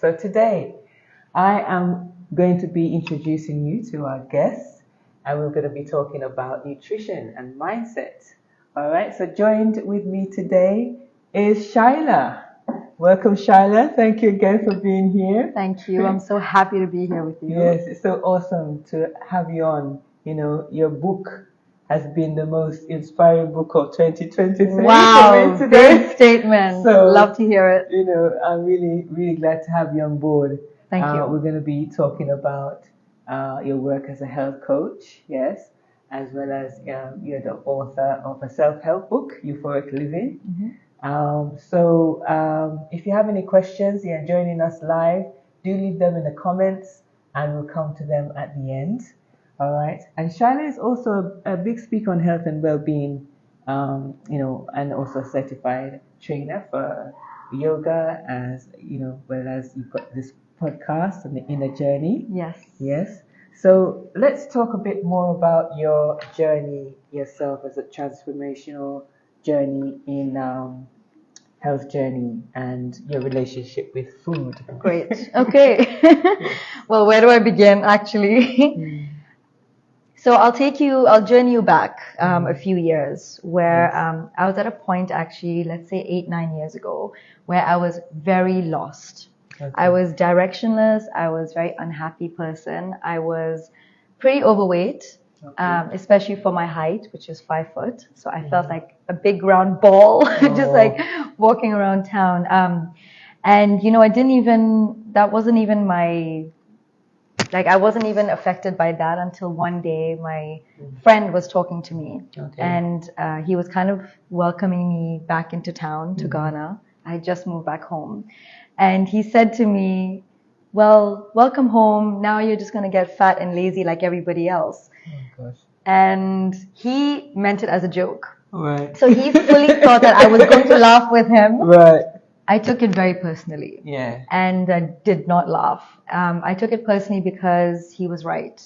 So today, I am going to be introducing you to our guests, and we're going to be talking about nutrition and mindset. All right, so joined with me today is Shyla. Welcome, Shyla. Thank you again for being here. Thank you. I'm so happy to be here with you. Yes, it's so awesome to have you on. You know, your book has been the most inspiring book of 2023 Wow, for me today. big statement. So, love to hear it. You know, I'm really glad to have you on board. Thank you. We're going to be talking about your work as a health coach, yes, as well as you're the author of a self-help book, Euphoric Living. If you have any questions, you're joining us live, do leave them in the comments and we'll come to them at the end. All right. And Shyla is also a big speaker on health and well-being, and also a certified trainer for yoga, as you know, whereas you've got this podcast on the inner journey. Yes. Yes. So let's talk a bit more about your journey yourself as a transformational journey in health journey and your relationship with food. Great. Okay. Well, where do I begin actually? So I'll journey you back a few years where I was at a point actually, let's say 8-9 years ago, where I was very lost. Okay. I was directionless. I was a very unhappy person. I was pretty overweight, especially for my height, which is 5 foot. So I felt like a big round ball, just like walking around town. And you know, that wasn't even I wasn't even affected by that until one day my friend was talking to me. Okay. And he was kind of welcoming me back into town to Ghana. I had just moved back home. And he said to me, well, welcome home. Now you're just going to get fat and lazy like everybody else. Oh, gosh. And he meant it as a joke. Right. So he fully thought that I was going to laugh with him. Right. I took it very personally. Yeah. And I did not laugh. I took it personally because he was right.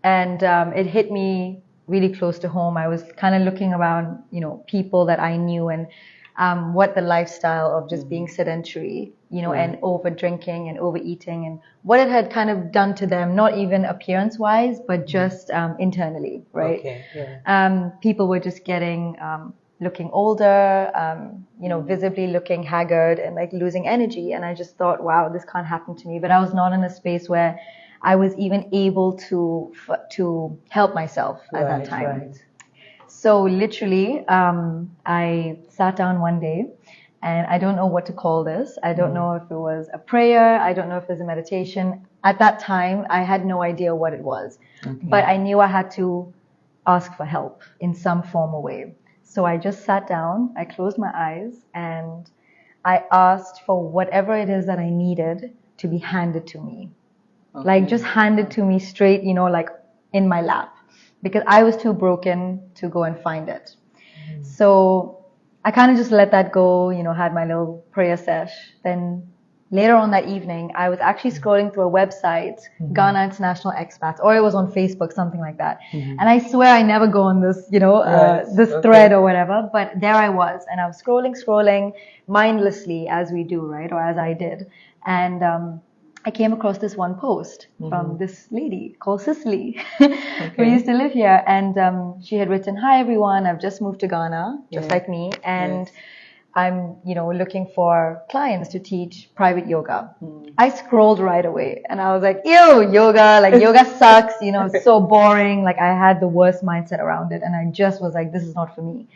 And it hit me really close to home. I was kind of looking around, you know, people that I knew and what the lifestyle of just being sedentary, you know, and over drinking and overeating and what it had kind of done to them, not even appearance wise, but just internally, right? Okay. Yeah. People were just getting looking older, visibly looking haggard and like losing energy. And I just thought, wow, this can't happen to me. But I was not in a space where I was even able to help myself at that time. Right. So literally, I sat down one day and I don't know what to call this. I don't know if it was a prayer. I don't know if it was a meditation. At that time, I had no idea what it was, but I knew I had to ask for help in some form or way. So I just sat down, I closed my eyes, and I asked for whatever it is that I needed to be handed to me. Okay. Like just handed to me straight, you know, like in my lap. Because I was too broken to go and find it. So I kind of just let that go, you know, had my little prayer sesh. Then later on that evening, I was actually scrolling through a website, Ghana International Expats, or it was on Facebook, something like that. And I swear I never go on this, this thread or whatever, but there I was. And I was scrolling mindlessly as we do, right? Or as I did. And I came across this one post from this lady called Cicely, who used to live here. And she had written, hi, everyone. I've just moved to Ghana, just like me. And I'm, looking for clients to teach private yoga. I scrolled right away and I was like, ew, yoga, like yoga sucks, it's so boring. Like I had the worst mindset around it. And I just was like, this is not for me.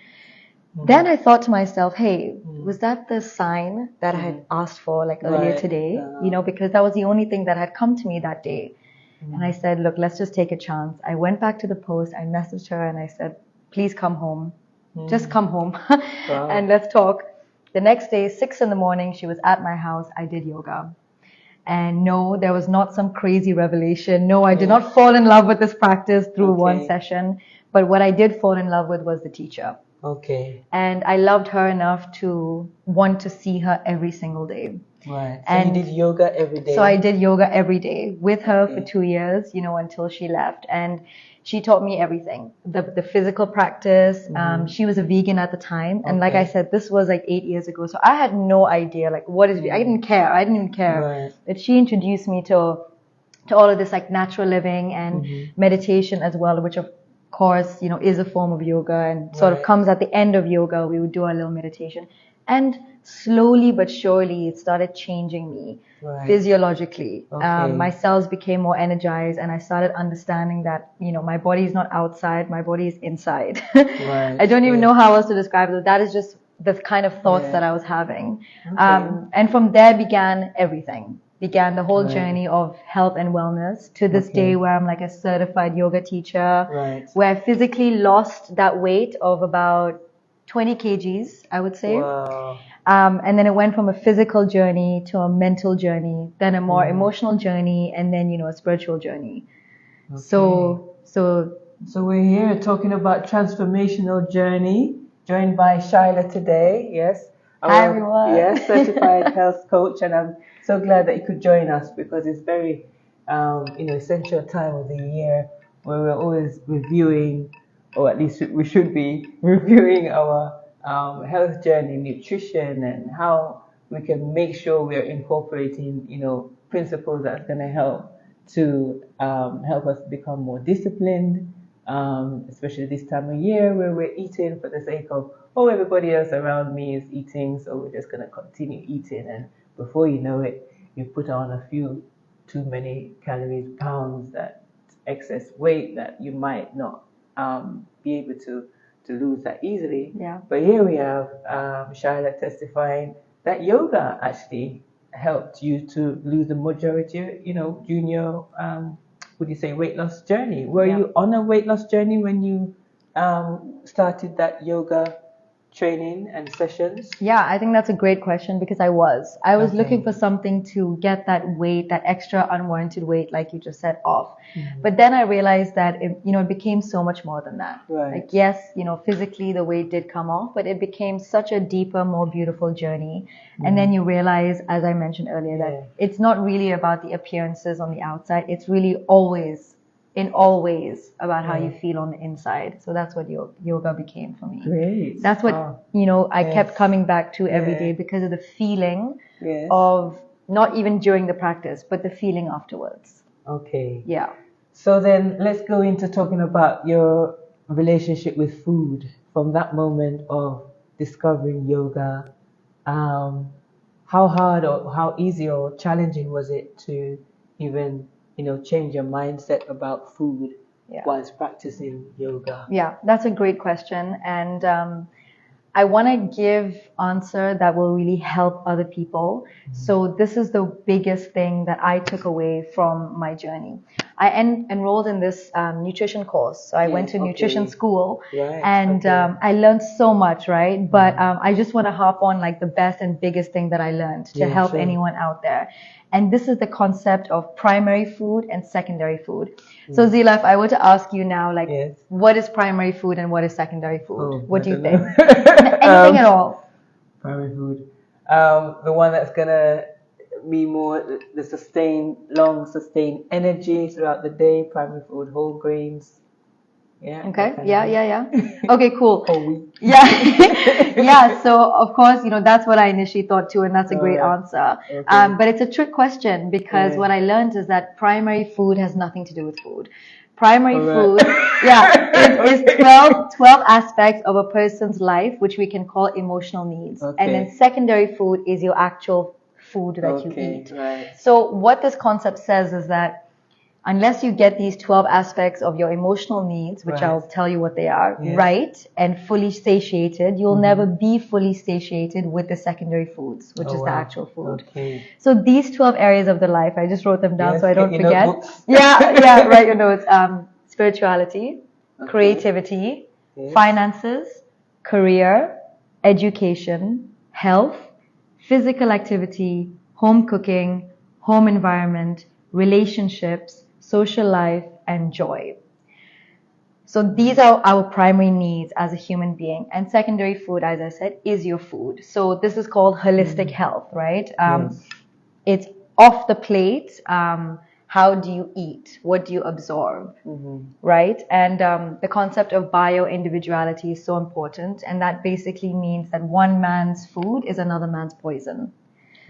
Then I thought to myself, hey, was that the sign that I had asked for like earlier today? Because that was the only thing that had come to me that day. And I said, look, let's just take a chance. I went back to the post. I messaged her and I said, please come home. Just come home and let's talk. The next day, 6 a.m, she was at my house. I did yoga. And no, there was not some crazy revelation. No, I did not fall in love with this practice through one session. But what I did fall in love with was the teacher. Okay. And I loved her enough to want to see her every single day. Right. So you did yoga every day? So I did yoga every day with her for 2 years, until she left. And She taught me everything, the physical practice. She was a vegan at the time. And like I said, this was like 8 years ago. So I had no idea like what is, I didn't care. I didn't even care. Right. But she introduced me to all of this like natural living and meditation as well, which of course, you know, is a form of yoga and sort of comes at the end of yoga. We would do our little meditation. And slowly but surely, it started changing me physiologically. My cells became more energized, and I started understanding that, you know, my body is not outside, my body is inside. I don't even know how else to describe it. That is just the kind of thoughts that I was having. And from there began everything. Began the whole journey of health and wellness to this day where I'm like a certified yoga teacher, where I physically lost that weight of about 20 kgs, I would say. Wow. And then it went from a physical journey to a mental journey, then a more emotional journey, and then, you know, a spiritual journey. So we're here talking about transformational journey, joined by Shyla today. Yes. Hi, everyone. Yes, certified health coach, and I'm so glad that you could join us because it's very, essential time of the year where we're always reviewing, or at least we should be reviewing our health journey, nutrition, and how we can make sure we are incorporating, you know, principles that's going to help us become more disciplined, especially this time of year where we're eating for the sake of, oh, everybody else around me is eating, so we're just going to continue eating. And before you know it, you put on a few too many calories, pounds, that excess weight that you might not be able to lose that easily. Yeah. But here we have Shyla testifying that yoga actually helped you to lose the majority, you know, junior, would you say weight loss journey? Were you on a weight loss journey when you started that yoga training and sessions? Yeah, I think that's a great question because I was looking for something to get that weight, that extra unwarranted weight, like you just said, off. But then I realized that it became so much more than that. Like, yes, you know, physically the weight did come off, but it became such a deeper, more beautiful journey. And then you realize, as I mentioned earlier, that it's not really about the appearances on the outside. It's really always, in all ways, about how you feel on the inside. So that's what yoga became for me. Great. That's what, you know, I kept coming back to every day because of the feeling of, not even during the practice, but the feeling afterwards. Okay. Yeah. So then let's go into talking about your relationship with food from that moment of discovering yoga. How hard or how easy or challenging was it to even, you know, change your mindset about food whilst practicing yoga? Yeah, that's a great question. And I want to give answer that will really help other people. So this is the biggest thing that I took away from my journey. I enrolled in this nutrition course. So I went to nutrition school and I learned so much, right? But I just want to harp on like the best and biggest thing that I learned to help anyone out there. And this is the concept of primary food and secondary food. So Zela, if I were to ask you now, like, what is primary food and what is secondary food? What do you think? Anything at all? Primary food. The one that's going to be more the sustained energy throughout the day. Primary food, whole grains. Yeah. Okay. Yeah. Okay, cool. Whole wheat. Yeah. Yeah. So of course, you know, that's what I initially thought too, and that's a great answer. But it's a trick question because what I learned is that primary food has nothing to do with food. Primary food, is 12 aspects of a person's life, which we can call emotional needs. And then secondary food is your actual food that you eat. So what this concept says is that unless you get these 12 aspects of your emotional needs, which I'll tell you what they are, and fully satiated, you'll never be fully satiated with the secondary foods, which is the actual food. So these 12 areas of the life, I just wrote them down so I don't forget. Write your notes. Spirituality, creativity, finances, career, education, health, physical activity, home cooking, home environment, relationships, social life, and joy. So these are our primary needs as a human being. And secondary food, as I said, is your food. So this is called holistic health, right? It's off the plate, how do you eat? What do you absorb? Mm-hmm. Right? And the concept of bio-individuality is so important. And that basically means that one man's food is another man's poison.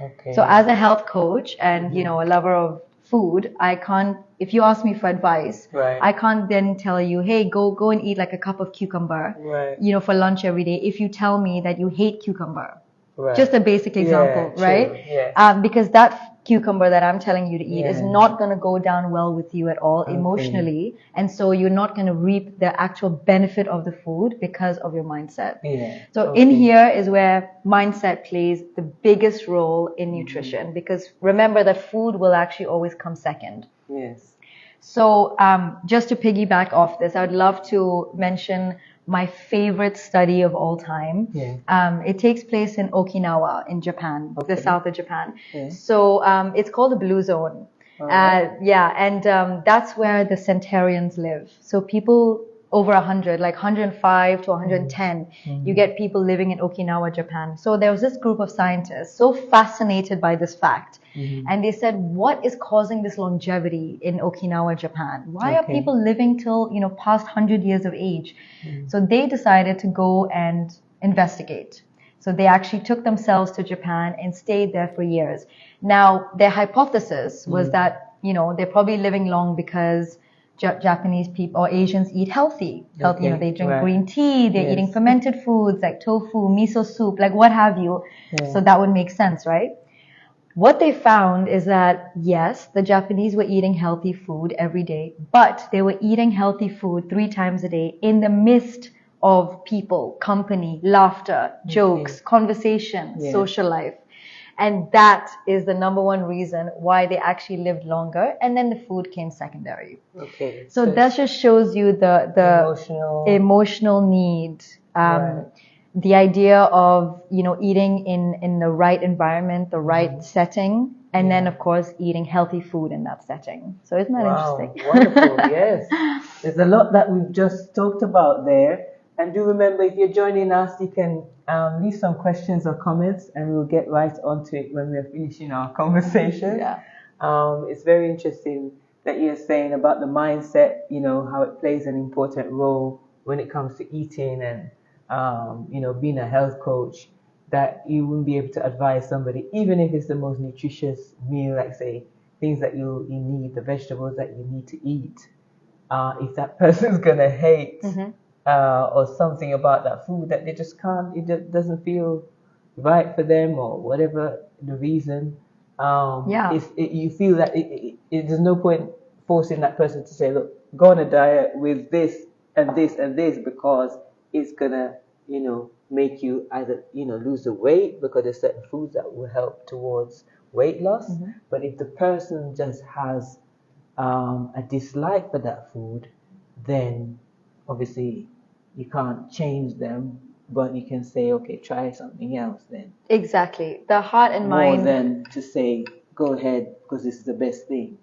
Okay. So as a health coach and, a lover of food, I can't, if you ask me for advice, Right. I can't then tell you, hey, go and eat like a cup of cucumber, right. For lunch every day if you tell me that you hate cucumber. Right. Just a basic example, Yeah, right? true. Yes. Because that cucumber that I'm telling you to eat is Yeah. not going to go down well with you at all emotionally. And so you're not going to reap the actual benefit of the food because of your mindset. Yeah. So in here is where mindset plays the biggest role in nutrition, Mm-hmm. because remember that food will actually always come second. Yes. So just to piggyback off this, I would love to mention my favorite study of all time. Yeah. It takes place in Okinawa in Japan, Okay. the south of Japan. Yeah. So it's called the Blue Zone. Right. And that's where the centurions live. So people over 100, like 105 to 110, you get people living in Okinawa, Japan. So there was this group of scientists so fascinated by this fact. And they said, what is causing this longevity in Okinawa, Japan? Why are people living till, past 100 years of age? So they decided to go and investigate. So they actually took themselves to Japan and stayed there for years. Now, their hypothesis was that, they're probably living long because Japanese people or Asians eat healthy. Okay. They drink Right. green tea, they're eating fermented foods like tofu, miso soup, like what have you. Yeah. So that would make sense, right? What they found is that, yes, the Japanese were eating healthy food every day, but they were eating healthy food 3 times a day in the midst of people, company, laughter, jokes, conversation, social life. And that is the number one reason why they actually lived longer. And then the food came secondary. Okay. So that just shows you the emotional need. Right. The idea of, eating in the right environment, the right setting, and then, of course, eating healthy food in that setting. So isn't that interesting? Wonderful, yes. There's a lot that we've just talked about there. And do remember, if you're joining us, you can leave some questions or comments, and we'll get right onto it when we're finishing our conversation. Yeah. It's very interesting that you're saying about the mindset, how it plays an important role when it comes to eating and being a health coach, that you wouldn't be able to advise somebody, even if it's the most nutritious meal, like say things that you need, the vegetables that you need to eat. If that person's gonna hate or something about that food that they just can't, it just doesn't feel right for them or whatever the reason. You feel that there's no point forcing that person to say, look, go on a diet with this and this and this because it's gonna, make you either, lose the weight because there's certain foods that will help towards weight loss. But if the person just has a dislike for that food, then obviously you can't change them, but you can say, okay, try something else then. Exactly. The heart and mind. More than to say, go ahead because this is the best thing.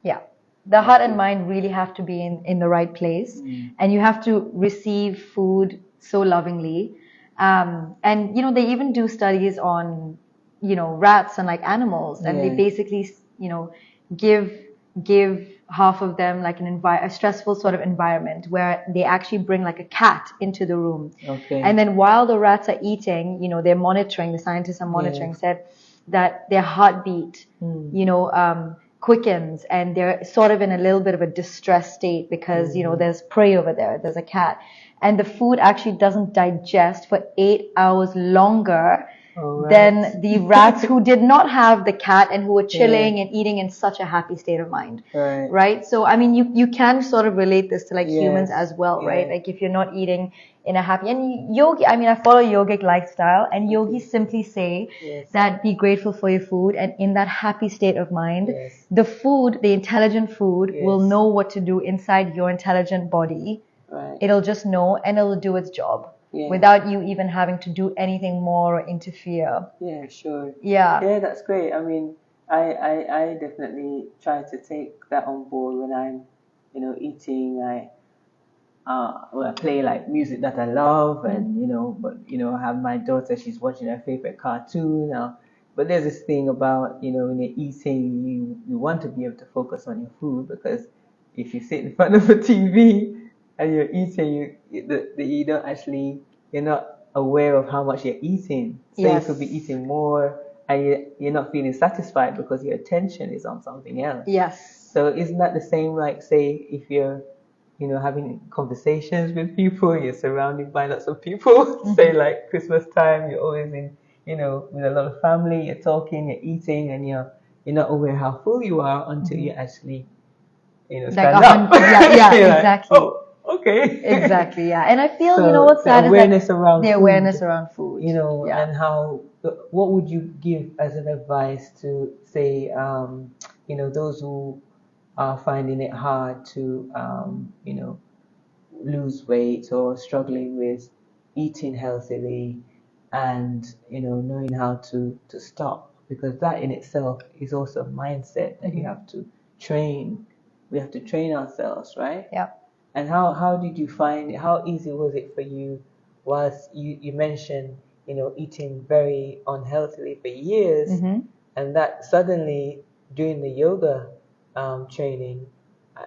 Yeah. The heart and mind really have to be in the right place, and you have to receive food so lovingly. And they even do studies on rats and like animals, and they basically give half of them like a stressful sort of environment where they actually bring like a cat into the room. Okay. And then while the rats are eating, they're monitoring. The scientists are monitoring. Said that their heartbeat, quickens, and they're sort of in a little bit of a distressed state because there's prey over there, there's a cat, and the food actually doesn't digest for 8 hours longer than the rats who did not have the cat and who were chilling and eating in such a happy state of mind. Right? So I mean, you can sort of relate this to like humans as well, right? Like if you're not eating in a happy, and yogi, I mean, I follow yogic lifestyle, and yogis simply say that be grateful for your food, and in that happy state of mind, the food, the intelligent food, will know what to do inside your intelligent body. It'll just know, and it'll do its job without you even having to do anything more or interfere. Yeah, sure. Yeah, that's great. I mean, I definitely try to take that on board when I'm, eating. I play like music that I love, and but I have my daughter. She's watching her favorite cartoon. I'll but there's this thing about, when you're eating, you want to be able to focus on your food, because if you sit in front of a TV and you're eating, you don't actually, you're not aware of how much you're eating. So you Yes. could be eating more and you're not feeling satisfied because your attention is on something else. Yes. So isn't that the same, like, say, if you're, having conversations with people, you're surrounded by lots of people, say like Christmas time, you're always in, with a lot of family, you're talking, you're eating, and you're not aware how full you are until you actually, stand up. Yeah, You're like, exactly. oh, okay. Exactly, yeah. And I feel, So what's the sad is awareness that around the food, awareness around food, yeah. and how, what would you give as an advice to, say, those who are finding it hard to, lose weight or struggling with eating healthily, and, knowing how to stop, because that in itself is also a mindset that you have to train. We have to train ourselves, right? Yeah. And how did you find it? How easy was it for you, whilst you mentioned, eating very unhealthily for years, and that suddenly doing the yoga training,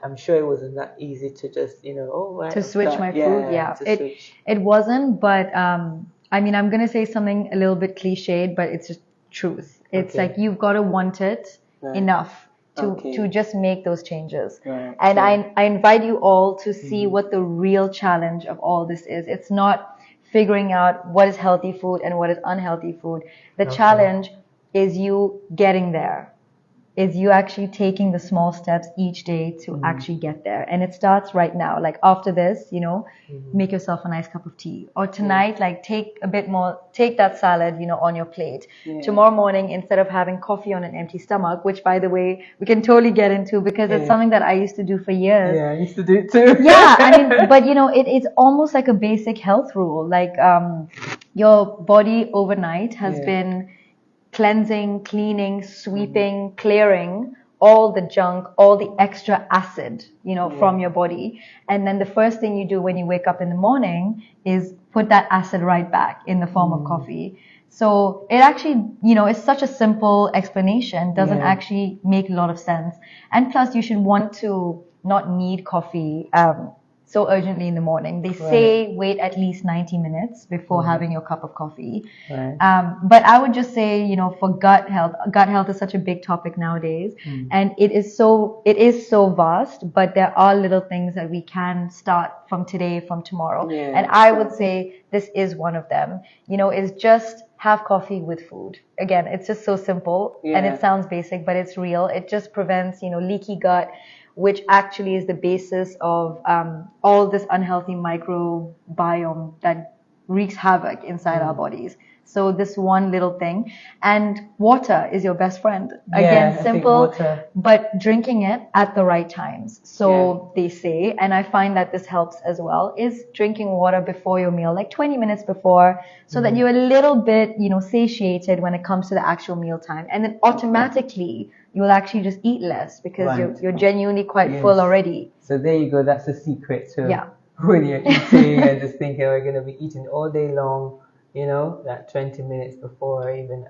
I'm sure it wasn't that easy to just, right, To switch my food, yeah. to switch. It wasn't, but I mean, I'm gonna say something a little bit cliched, but it's just truth. It's Okay. like you've got to want it Right. enough to Okay. just make those changes. Right. And Sure. I invite you all to see what the real challenge of all this is. It's not figuring out what is healthy food and what is unhealthy food. The Okay. challenge is you getting there. Is you actually taking the small steps each day to actually get there. And it starts right now. Like after this, make yourself a nice cup of tea. Or tonight, like take that salad, on your plate. Yeah. Tomorrow morning, instead of having coffee on an empty stomach, which by the way, we can totally get into because it's something that I used to do for years. Yeah, I used to do it too. Yeah, I mean, but it's almost like a basic health rule. Like your body overnight has been cleansing, cleaning, sweeping, clearing all the junk, all the extra acid, from your body. And then the first thing you do when you wake up in the morning is put that acid right back in the form of coffee. So it actually, it's such a simple explanation, doesn't actually make a lot of sense. And plus you should want to not need coffee so urgently in the morning. They say wait at least 90 minutes before having your cup of coffee. Right. But I would just say, for gut health is such a big topic nowadays, and it is so vast, but there are little things that we can start from today, from tomorrow. Yeah, and I would say this is one of them, is just have coffee with food. Again, it's just so simple and it sounds basic, but it's real. It just prevents, leaky gut, which actually is the basis of all this unhealthy microbiome that wreaks havoc inside our bodies. So this one little thing. And water is your best friend. Again, simple, but drinking it at the right times. So they say, and I find that this helps as well, is drinking water before your meal, like 20 minutes before, so that you're a little bit, satiated when it comes to the actual meal time. And then automatically you will actually just eat less because you're genuinely quite full already. So there you go. That's the secret to when you're eating and just thinking, we're going to be eating all day long, that 20 minutes before even,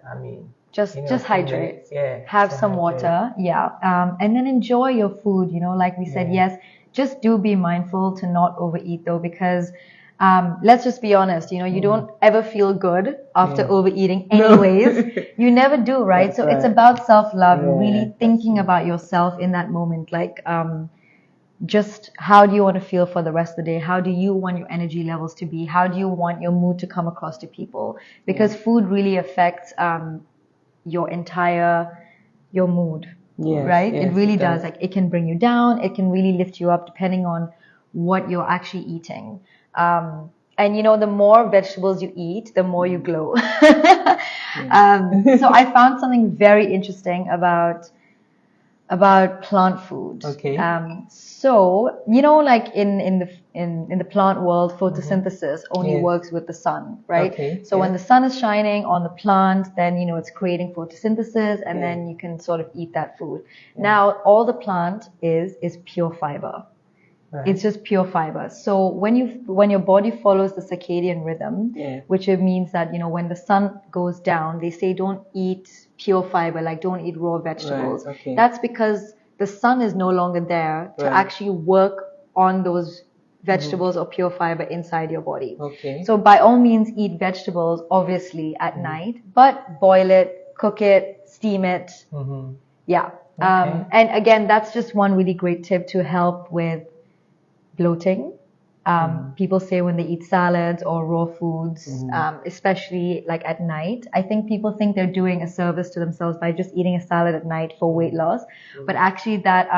just hydrate. Minutes, have some water. And then enjoy your food, like we said, yes, just do be mindful to not overeat though, because let's just be honest, you don't ever feel good after overeating anyways. You never do, right? So it's about self-love, really thinking about yourself in that moment. Like, just how do you want to feel for the rest of the day? How do you want your energy levels to be? How do you want your mood to come across to people? Because food really affects your mood, right? It really does. Like it can bring you down. It can really lift you up depending on what you're actually eating. And the more vegetables you eat, the more you glow. So I found something very interesting about plant food. Okay. So like in the plant world, photosynthesis only works with the sun, right? Okay. So when the sun is shining on the plant, then it's creating photosynthesis, and then you can sort of eat that food. Now all the plant is pure fiber. Right. It's just pure fiber. So when your body follows the circadian rhythm, which it means that, you know, when the sun goes down, they say don't eat pure fiber, like don't eat raw vegetables. Right. Okay. That's because the sun is no longer there to actually work on those vegetables or pure fiber inside your body. Okay. So by all means eat vegetables obviously at night, but boil it, cook it, steam it. Yeah. Okay. And again, that's just one really great tip to help with bloating. People say when they eat salads or raw foods, especially like at night, I think people think they're doing a service to themselves by just eating a salad at night for weight loss. But actually that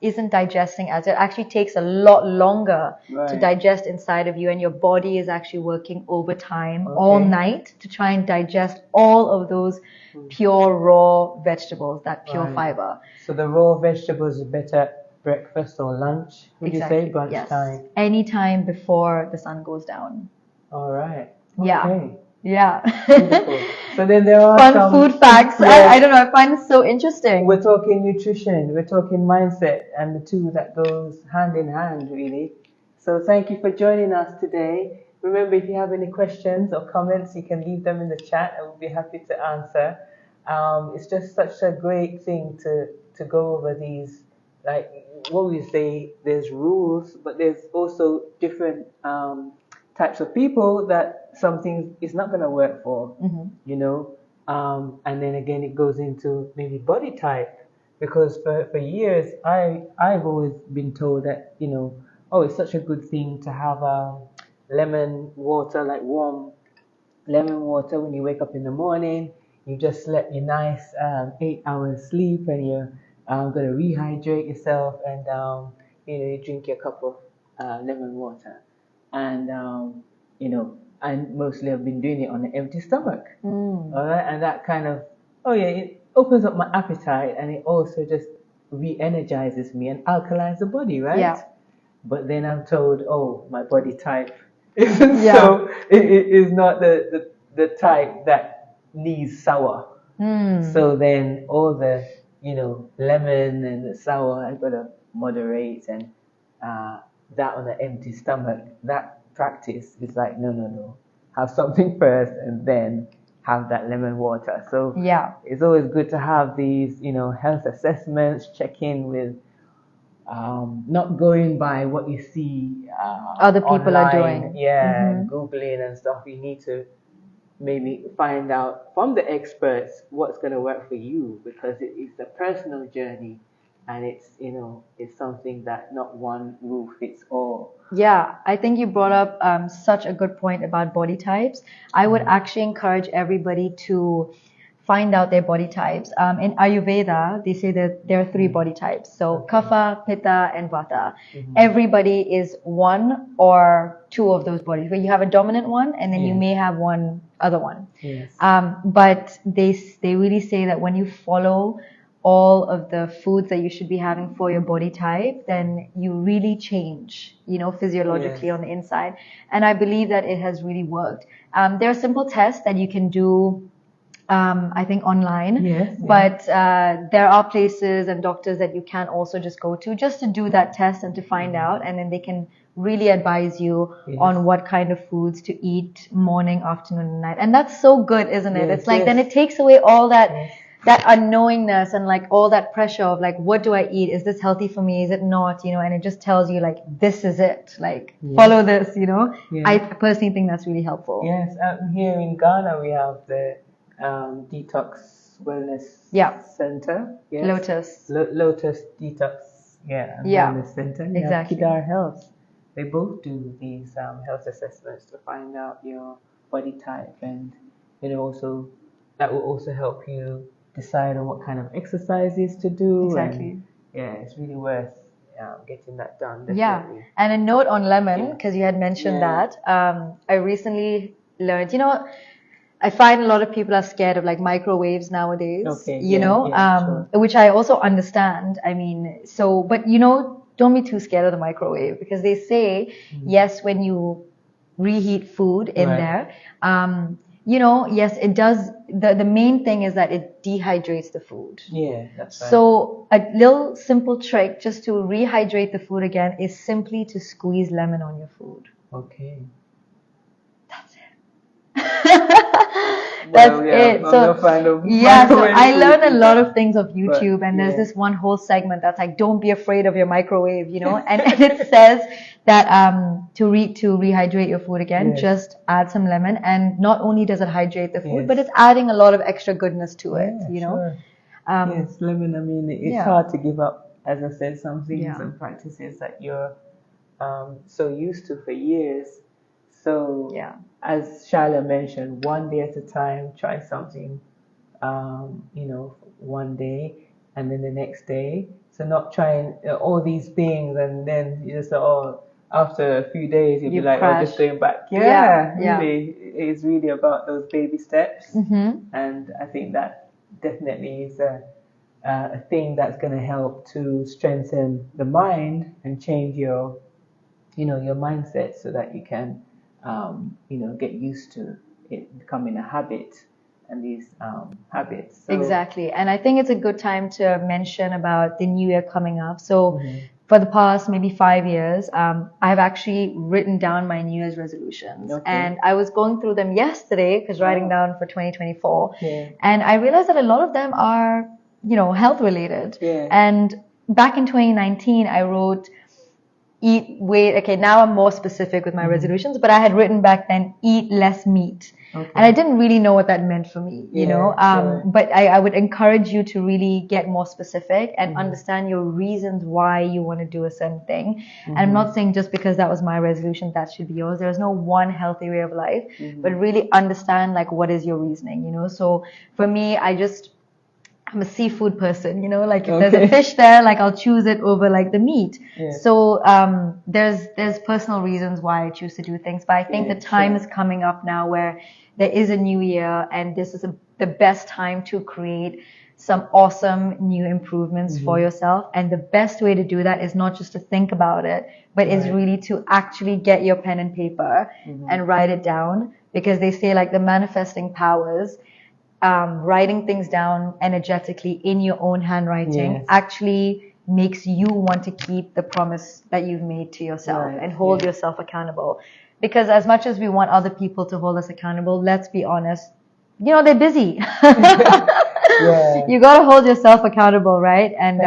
isn't digesting as it actually takes a lot longer to digest inside of you, and your body is actually working overtime all night to try and digest all of those pure raw vegetables, that pure fiber. So the raw vegetables are better breakfast or lunch, would you say? Brunch time? Anytime before the sun goes down. All right. Yeah. Okay. Yeah. Beautiful. So then there are fun some food facts. I don't know. I find it so interesting. We're talking nutrition, we're talking mindset, and the two that goes hand in hand, really. So thank you for joining us today. Remember, if you have any questions or comments, you can leave them in the chat, and we'll be happy to answer. It's just such a great thing to go over these, like what we say, there's rules, but there's also different types of people that something is not going to work for, you know. And then again, it goes into maybe body type, because for years, I've always been told that, you know, oh, it's such a good thing to have lemon water, like warm lemon water when you wake up in the morning. You just let your nice 8 hours sleep, and you're going to rehydrate yourself, and you know, you drink your cup of lemon water, and you know, and mostly I've been doing it on an empty stomach. All right, and that kind of, oh yeah, it opens up my appetite, and it also just re-energizes me and alkalines the body, right? Yeah. But then I'm told, oh, my body type isn't so, it is not the type that needs sour. So then all the, you know, lemon and the sour, I've got to moderate, and that on an empty stomach, that practice is like, no, have something first and then have that lemon water. So it's always good to have these, you know, health assessments, check in with, not going by what you see other people online, are doing. and Googling and stuff. You need to maybe find out from the experts what's going to work for you, because it's a personal journey, and it's, you know, it's something that not one rule fits all. Yeah, I think you brought up such a good point about body types. I would actually encourage everybody to find out their body types. In Ayurveda, they say that there are 3 body types. So Kapha, Pitta, and Vata. Everybody is one or 2 of those bodies, where you have a dominant one, and then you may have one other one. But they really say that when you follow all of the foods that you should be having for your body type, then you really change, you know, physiologically on the inside. And I believe that it has really worked. There are simple tests that you can do, I think online, but there are places and doctors that you can also just go to just to do that test and to find out, and then they can really advise you on what kind of foods to eat morning, afternoon, and night. And that's so good, isn't it? It's like then it takes away all that that unknowingness and like all that pressure of like, what do I eat? Is this healthy for me? Is it not? You know, and it just tells you like, this is it. Like, follow this, you know. I personally think that's really helpful. Yes, here in Ghana we have the Detox Wellness Center. Lotus. Lotus Detox Wellness Center. Exactly. Kidar Health. They both do these health assessments to find out your body type, and it also, that will also help you decide on what kind of exercises to do. Exactly. And it's really worth getting that done. Definitely. Yeah. And a note on lemon, because you had mentioned that. I recently learned, you know, I find a lot of people are scared of like microwaves nowadays, you know, which I also understand. I mean, so, but you know, don't be too scared of the microwave, because they say, yes, when you reheat food in there, yes, it does. The main thing is that it dehydrates the food. Yeah, that's right. So a little simple trick just to rehydrate the food again is simply to squeeze lemon on your food. Okay. That's it. That's Well, yeah, it. I'm So not a fan of yeah, so microwave I food learned a lot either. of things of YouTube, and there's yeah. this one whole segment that's like, don't be afraid of your microwave, and it says that to rehydrate your food again, Yes. just add some lemon, and not only does it hydrate the food, Yes. but it's adding a lot of extra goodness to it, Yeah, sure. Yes, lemon. I mean, it's yeah. hard to give up, as I said, some things Yeah. and practices that you're so used to for years. So, Yeah. as Shyla mentioned, one day at a time, try something, one day and then the next day. So not trying all these things and then you just say, oh, after a few days you'll be like, crash. oh, just going back. Yeah. Really, it's really about those baby steps. Mm-hmm. And I think that definitely is a thing that's going to help to strengthen the mind and change your mindset so that you can, get used to it becoming a habit and these habits. So, exactly. And I think it's a good time to mention about the new year coming up. So for the past maybe 5 years, I've actually written down my New Year's resolutions. Okay. And I was going through them yesterday because writing down for 2024. Yeah. And I realized that a lot of them are, health related. Yeah. And back in 2019, I wrote, okay, now I'm more specific with my resolutions, but I had written back then, eat less meat. Okay. And I didn't really know what that meant for me, sure. But I would encourage you to really get more specific and understand your reasons why you want to do a certain thing. And I'm not saying just because that was my resolution, that should be yours. There's no one healthy way of life, but really understand like what is your reasoning, So for me, I'm a seafood person, like if there's a fish there, like I'll choose it over like the meat. Yeah. So there's personal reasons why I choose to do things, but I think the time is coming up now where there is a new year and this is the best time to create some awesome new improvements for yourself. And the best way to do that is not just to think about it, but is really to actually get your pen and paper and write it down, because they say like the manifesting powers, writing things down energetically in your own handwriting actually makes you want to keep the promise that you've made to yourself and hold yourself accountable. Because as much as we want other people to hold us accountable, let's be honest, they're busy. You got to hold yourself accountable, right? And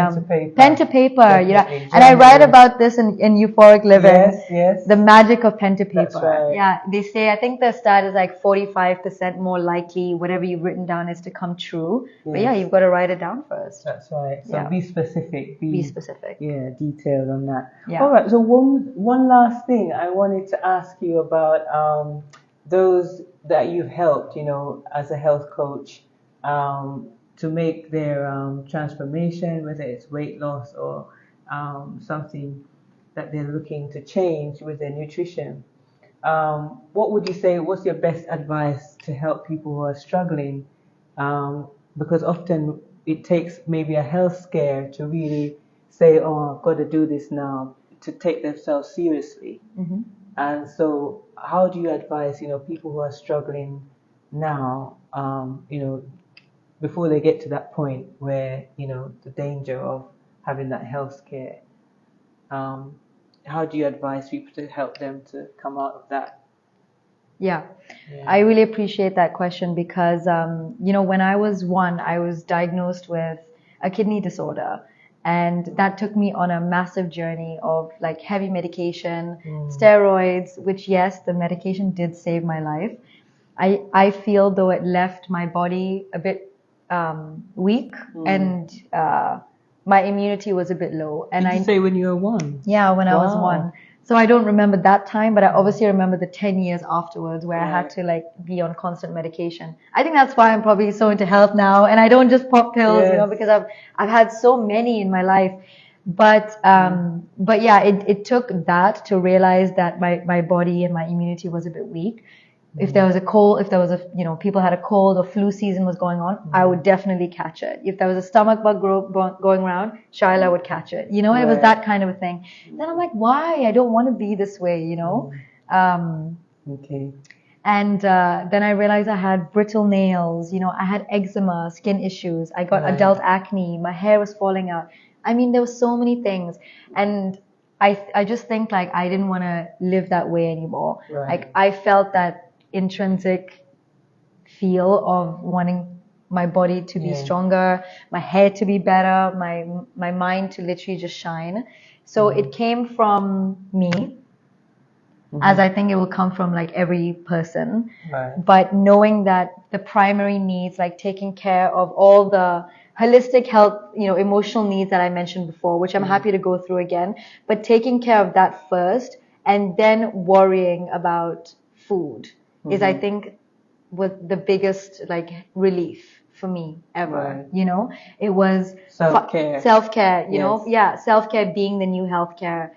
pen to paper, And I write about this in Euphoric Living. Yes. The magic of pen to paper. That's right. Yeah, they say, I think the stat is like 45% more likely whatever you've written down is to come true. But you've got to write it down first. That's right. So be specific. Be specific. Yeah, detailed on that. Yeah. All right. So one last thing I wanted to ask you about those that you've helped, as a health coach, to make their transformation, whether it's weight loss or something that they're looking to change with their nutrition. What would you say, what's your best advice to help people who are struggling? Because often it takes maybe a health scare to really say, oh, I've got to do this now, to take themselves seriously. And so how do you advise, people who are struggling now, before they get to that point where, the danger of having that health scare? How do you advise people to help them to come out of that? Yeah. I really appreciate that question because, when I was I was diagnosed with a kidney disorder. And that took me on a massive journey of like heavy medication, steroids, which yes, the medication did save my life. I feel though it left my body a bit weak and my immunity was a bit low. And Did you say when you were 1? Yeah, when I was 1. So I don't remember that time, but I obviously remember the 10 years afterwards where I had to like be on constant medication. I think that's why I'm probably so into health now, and I don't just pop pills, because I've had so many in my life. But yeah, it took that to realize that my body and my immunity was a bit weak. If there was a cold, if there was people had a cold or flu season was going on, I would definitely catch it. If there was a stomach bug going around, Shyla would catch it. It was that kind of a thing. Then I'm like, why? I don't want to be this way, Okay. And then I realized I had brittle nails, I had eczema, skin issues. I got adult acne. My hair was falling out. I mean, there were so many things. And I just think like I didn't want to live that way anymore. Like I felt that intrinsic feel of wanting my body to be stronger, my hair to be better, my mind to literally just shine. So it came from me. As I think it will come from like every person. But knowing that the primary needs, like taking care of all the holistic health, emotional needs that I mentioned before, which I'm happy to go through again, but taking care of that first and then worrying about food is, I think, was the biggest like relief for me ever. It was self-care, self-care being the new healthcare.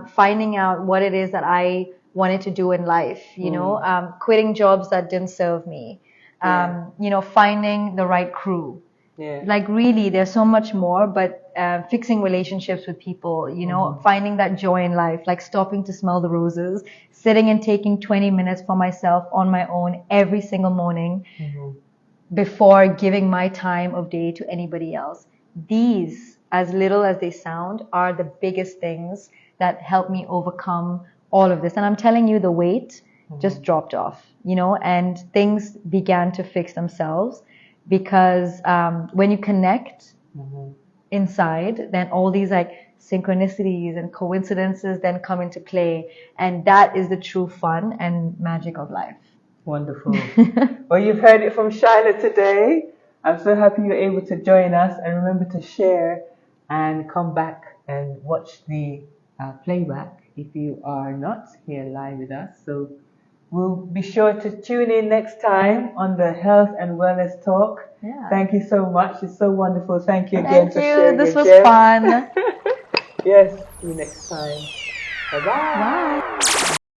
Finding out what it is that I wanted to do in life, quitting jobs that didn't serve me, finding the right crew. Like really, there's so much more, but fixing relationships with people, finding that joy in life, like stopping to smell the roses, sitting and taking 20 minutes for myself on my own every single morning before giving my time of day to anybody else. These, as little as they sound, are the biggest things that help me overcome all of this. And I'm telling you, the weight just dropped off, and things began to fix themselves because when you connect inside, then all these like synchronicities and coincidences then come into play. And that is the true fun and magic of life. Wonderful. Well, you've heard it from Shyla today. I'm so happy you're able to join us, and remember to share and come back and watch the playback if you are not here live with us. So we'll be sure to tune in next time on the Health and Wellness Talk. Thank you so much. It's so wonderful. Thank you again for sharing. This was gems. fun. Yes, see you next time. Bye-bye. Bye.